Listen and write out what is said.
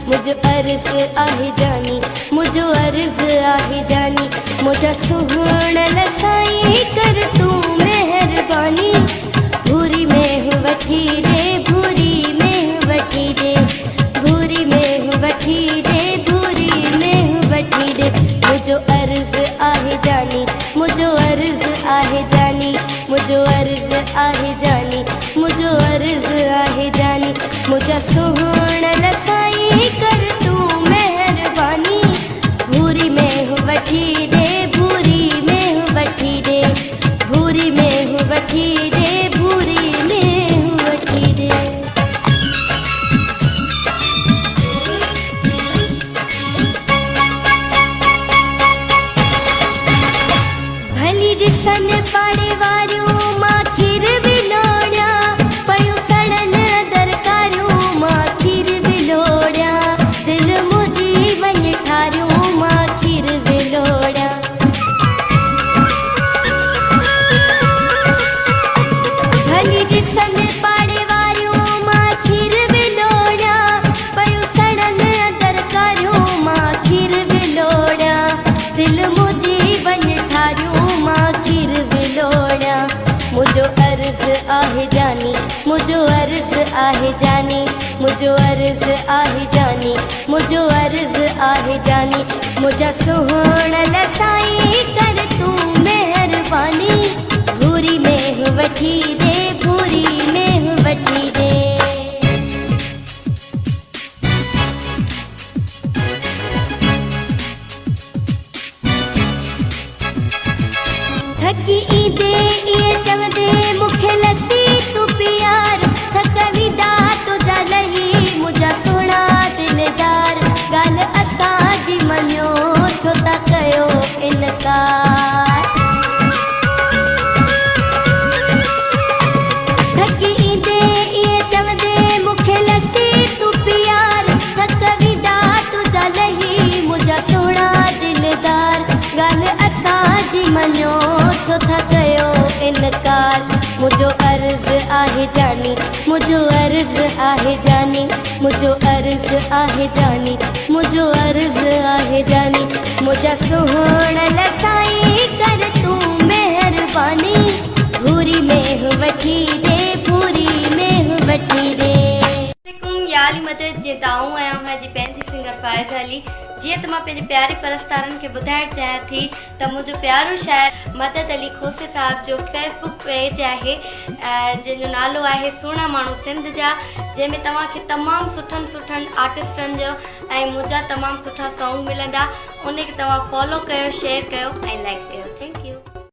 मुझो अर्ज आहे जानी, मुझो अर्ज आहे जानी। मुझा सुहाणल साईं कर तू मेहरबानी। भूरी में वठी दे, भूरी में वठी दे, भूरी में वठी दे, भूरी में वठी दे। मुझो अर्ज आहे जानी, मुझो अर्ज आहे जानी, मुझो अर्ज आहे जानी, मुझो अर्ज आहे जानी। मुझा सुहाणल साईं कर तू मेहरबानी। भूरी में वठी दे, भूरी में वठी दे, भूरी में वठी दे, भूरी में वठी दे। भली ॾिसन पाड़े वारियूं मां खीर विलोड़िया, पयूं सड़न दरकारियूं मां खीर विलोड़िया। दिल मुझी वञ ठारियूं मां खीर विलोड़िया। भली ॾिसन पाड़े वारियूं मां खीर विलोड़िया, पयूं सड़न दरकारियूं मां खीर विलोड़िया। दिल मुझी वञ ठारियूं मां खीर विलोड़िया। मुझो अर्ज आहे जानी, मुझो अर्ज आहे जानी, मुझो अर्ज आहे जानी, मुझो अर्ज आहे जानी। मुझा सुहाणल साईं कर तू मेहरबानी। भूरी में वठी दे, भूरी में वठी दे। थकी ईंदे इहे चवंदे मूंखे लस्सी तू प्यार। थक विदा तुझा लही मुंहिंजा सोना दिलदार। ॻाल्हि असांजी मञो छो था कयो इनकार। थकी ईंदे इहे चवंदे मूंखे लस्सी तू प्यार। थक विदा तुझा लही मुंहिंजा सोना दिलदार। ॻाल्हि असांजी मञो छो था कयो इनकार। मुझो अर्ज आहे जानी, मुझो अर्ज आहे जानी, मुझो अर्ज आहे जानी, मुझो अर्ज आहे जानी। मुझा सुहाणल साईं कर तू मेहरबानी। भूरी में वठी दे, भूरी में वठी दे। याली मदद जे दाऊं आया हां जी पंहिंजी सिंगर फाइज़ अली। जीअं त मां पंहिंजे प्यारे परस्तारनि खे ॿुधाइणु चाहियां थी त मुंहिंजो प्यारो शाइर मदद अली खोसे साहब जो फेसबुक पेज आहे जंहिंजो नालो आहे सुहिणा माण्हू सिंध जा, जंहिंमें तव्हांखे तमामु सुठनि आर्टिस्टनि जो ऐं मुंहिंजा तमामु सुठा सॉन्ग मिलंदा। उनखे तव्हां फॉलो कयो, शेयर कयो ऐं लाइक कयो।